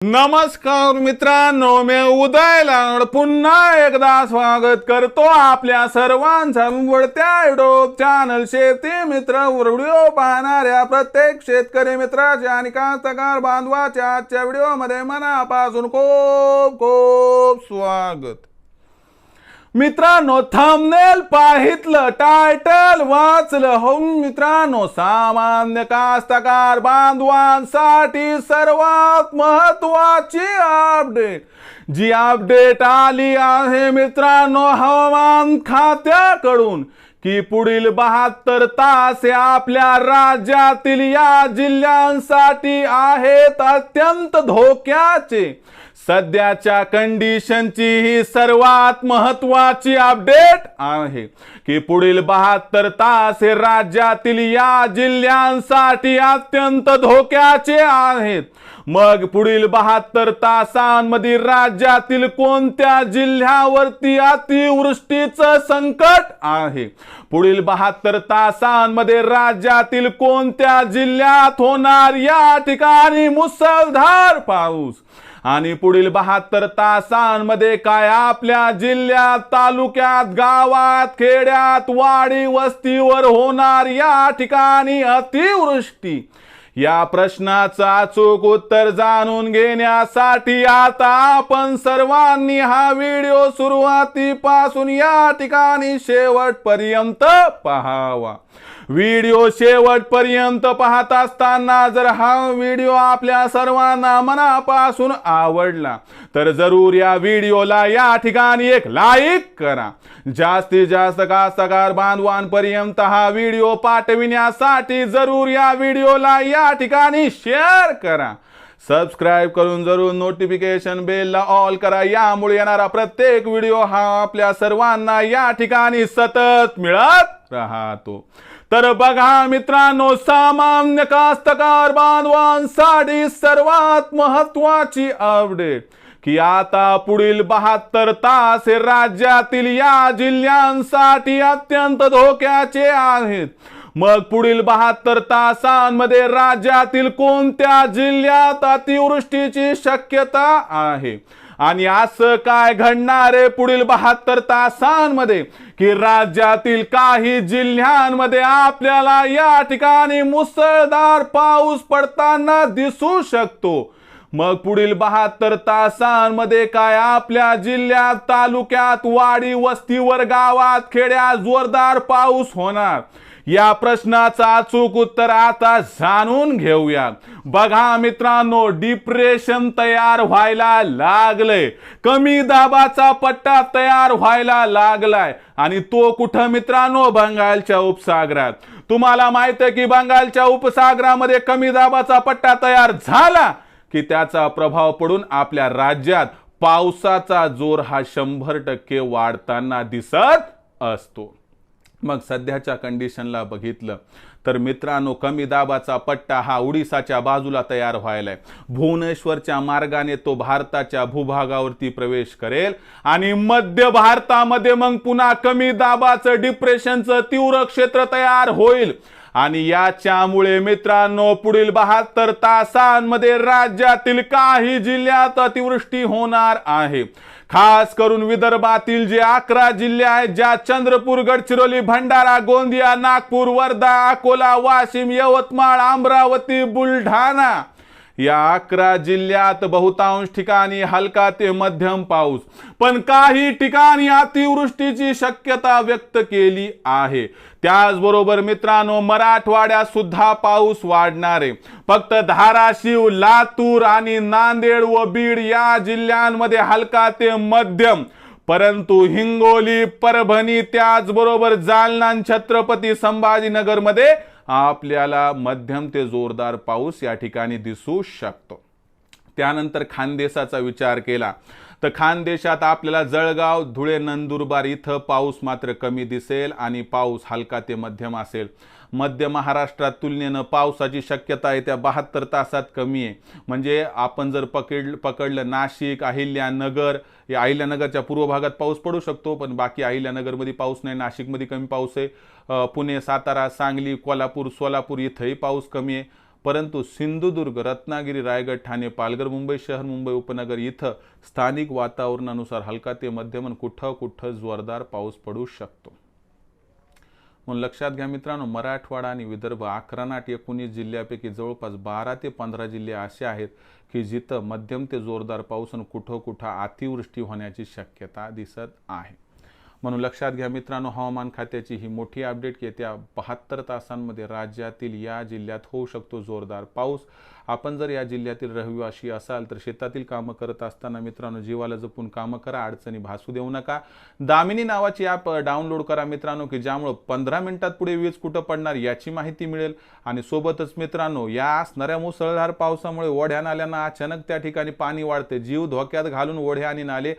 नमस्कार मित्रांनो, मी उदय लाड पुन्हा एकदा स्वागत करतो आपल्या सर्वांचा वळत्या युट्यूब चॅनल शेती मित्र व्हिडिओ पाहणाऱ्या प्रत्येक शेतकरी मित्राच्या आणि कास्तकार बांधवाच्या आजच्या व्हिडिओमध्ये मनापासून खूप खूप स्वागत। मित्रांनो, थंबनेल पाहितलं, टायटल वाचलं हो मित्रांनो, सामान्य कास्तकार बांधवांसाठी सर्वात महत्त्वाची अपडेट जी अपडेट आली आहे मित्रांनो हवामान खात्याकडून की पुढील 72 तास हे आपल्या राज्यातील या जिल्ह्यांसाठी आहेत अत्यंत धोक्याचे। सध्याच्या कंडिशनची ही सर्वात महत्त्वाची अपडेट आहे की पुढील 72 तास हे राज्यातील या जिल्ह्यांसाठी अत्यंत धोक्याचे आहेत। मग पुढील 72 तासांमध्ये राज्यातील कोणत्या जिल्ह्यावरती अतिवृष्टीचं संकट आहे, पुढील 72 तासांमध्ये राज्यातील कोणत्या जिल्ह्यात होणार या ठिकाणी मुसळधार पाऊस, आणि पुढील 72 तासांमध्ये काय आपल्या जिल्ह्यात तालुक्यात गावात खेड्यात वाडी वस्तीवर होणार या ठिकाणी अतिवृष्टी, या प्रश्नाचं अचूक उत्तर जाणून घेण्यासाठी आता आपण सर्वांनी हा व्हिडिओ सुरुवातीपासून या ठिकाणी शेवटपर्यंत पाहावा। व्हिडिओ शेवटपर्यंत पाहत असताना जर हा व्हिडिओ आपल्या सर्वांना मनापासून आवडला तर जरूर या व्हिडिओला या ठिकाणी एक लाईक करा। जास्तीत जास्त कास्तकार बांधवांपर्यंत हा व्हिडिओ पाठविण्यासाठी जरूर या व्हिडिओला या ठिकाणी शेअर करा। सबस्क्राइब करून जरूर नोटिफिकेशन बेलला ऑल करा, यामुळे येणारा प्रत्येक व्हिडिओ हा आपल्या सर्वांना या ठिकाणी सतत मिळत राहतो। तर बघा मित्रांनो, सामान्य कास्तकार बांधवांसाठी सर्वात महत्त्वाची अपडेट की आता पुढील 72 तास हे राज्यातील या जिल्ह्यांसाठी अत्यंत धोक्याचे आहेत। मग पुढील 72 तासांमध्ये राज्यातील कोणत्या जिल्ह्यात अतिवृष्टीची शक्यता आहे, आणि असं काय घडणार आहे पुढील 72 तासांमध्ये की राज्यातील काही जिल्ह्यांमध्ये आपल्याला या ठिकाणी मुसळधार पाऊस पडताना दिसू शकतो। मग पुढील 72 तासांमध्ये काय आपल्या जिल्ह्यात तालुक्यात वाडी वस्तीवर गावात खेड्यात जोरदार पाऊस होणार, या प्रश्नाचं अचूक उत्तर आता जाणून घेऊया। बघा मित्रांनो, डिप्रेशन तयार व्हायला लागलंय, कमी दाबाचा पट्टा तयार व्हायला लागलाय, आणि तो कुठं मित्रांनो, बंगालच्या उपसागरात। तुम्हाला माहित आहे की बंगालच्या उपसागरामध्ये कमी दाबाचा पट्टा तयार झाला की त्याचा प्रभाव पडून आपल्या राज्यात पावसाचा जोर हा 100% वाढताना दिसत असतो। मग सध्याच्या कंडिशनला बघितलं तर मित्रांनो, कमी दाबाचा पट्टा हा उडीसाच्या बाजूला तयार व्हायलाय, भुवनेश्वरच्या मार्गाने तो भारताच्या भूभागावरती प्रवेश करेल, आणि मध्य भारतामध्ये मग पुन्हा कमी दाबाचं डिप्रेशनचं तीव्र क्षेत्र तयार होईल, आणि याच्यामुळे मित्रांनो पुढील 72 तासांमध्ये राज्यातील काही जिल्ह्यात अतिवृष्टी होणार आहे। खास करून विदर्भातील जे 11 जिल्हे आहेत, ज्या चंद्रपूर गडचिरोली भंडारा गोंदिया नागपूर वर्धा अकोला वाशिम यवतमाळ अमरावती बुलढाणा, या 11 जिल्ह्यात बहुतांश ठिकाणी हलका ते मध्यम पाऊस, पण काही ठिकाणी अतिवृष्टीची शक्यता व्यक्त केली आहे। त्याचबरोबर मित्रांनो, मराठवाड्यात सुद्धा पाऊस वाढणार आहे। फक्त धाराशिव लातूर आणि नांदेड व बीड या जिल्ह्यांमध्ये हलका ते मध्यम, परंतु हिंगोली परभणी त्याचबरोबर जालना छत्रपती संभाजीनगर मध्ये आपल्याला मध्यम ते जोरदार पाऊस या ठिकाणी दिसू शकतो। त्यानंतर खानदेशाचा विचार केला तर खानदेशात आपल्याला जळगाव धुळे नंदुरबार इथं पाऊस मात्र कमी दिसेल, आणि पाऊस हलका ते मध्यम असेल। मध्य महाराष्ट्रात तुलनेनं पावसाची शक्यता आहे त्या 72 तासात कमी आहे। म्हणजे आपण जर पकडलं नाशिक अहिल्यानगर, या अहिल्यानगरच्या पूर्व भागात पाऊस पडू शकतो, पण बाकी अहिल्यानगरमध्ये पाऊस नाही, नाशिकमध्ये कमी पाऊस आहे, पुणे सातारा सांगली कोल्हापूर सोलापूर इथंही पाऊस कमी आहे। परंतु सिंधुदुर्ग, रत्नागिरी, रायगड, ठाणे, पालघर, मुंबई शहर, मुंबई उपनगर इथं स्थानिक वातावरणानुसार हलका ते मध्यम आणि कुठं कुठं जोरदार पाऊस पडू शकतो. म्हणून लक्षात घ्या मित्रांनो, मराठवाडा आणि विदर्भ 19 जिल्ह्यापैकी जवळपास 12 ते 15 जिल्हे असे आहेत की जिथं मध्यम ते जोरदार पाऊस आणि कुठं कुठं अतिवृष्टी होण्याची शक्यता दिसत आहे. म्हणून लक्षात घ्या मित्रांनो, हवामान खात्याची ही मोठी अपडेट की येत्या 72 तासांमध्ये राज्यातील या जिल्ह्यात होऊ शकतो जोरदार पाऊस. आपण जर या जिल्ह्यातील रहिवासी असाल तर शेतातील कामं करत असताना मित्रांनो जीवाला जपून कामं करा, अडचणी भासू देऊ नका. दामिनी नावाची ॲप डाउनलोड करा मित्रांनो, की ज्यामुळे 15 मिनिटात पुढे वीज कुठं पडणार याची माहिती मिळेल. आणि सोबतच मित्रांनो, या असणाऱ्या मुसळधार पावसामुळे ओढ्या नाल्यांना अचानक त्या ठिकाणी पाणी वाढते. जीव धोक्यात घालून ओढ्या आणि नाले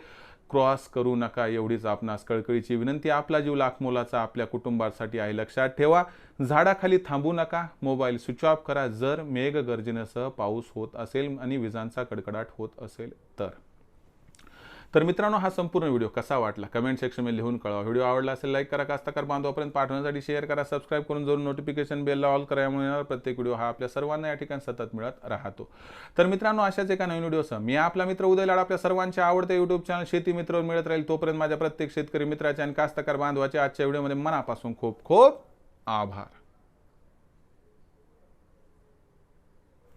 क्रॉस करू नका, एवढीच आपणास कळकळीची विनंती. आपला जीव लाख मोलाचा आपल्या कुटुंबासाठी आहे, लक्षात ठेवा. झाडाखाली थांबू नका, मोबाईल स्विच ऑफ करा जर मेघगर्जनेसह पाऊस होत असेल आणि विजांचा कडकडाट होत असेल तर मित्रांनो, हा संपूर्ण व्हिडिओ कसा वाटला कमेंट सेक्शनमध्ये लिहून कळवा. व्हिडिओ आवडला असेल लाईक करा, कास्तकार बांधवापर्यंत पाठवण्यासाठी शेअर करा, सबस्क्राईब करून जरूर नोटिफिकेशन बेलला ऑल करा. यामुळे येणारा प्रत्येक व्हिडिओ हा आपल्या सर्वांना या ठिकाणी सतत मिळत राहतो. तर मित्रांनो, अशाच एका नवीन व्हिडिओसह मी आपला मित्र उदय लाड आपल्या सर्वांचे आवडते युट्यूब चॅनल शेती मित्रवर मिळत राहील. तोपर्यंत माझ्या प्रत्येक शेतकरी मित्राच्या आणि कास्तकार बांधवाच्या आजच्या व्हिडिओमध्ये मनापासून खूप खूप आभार.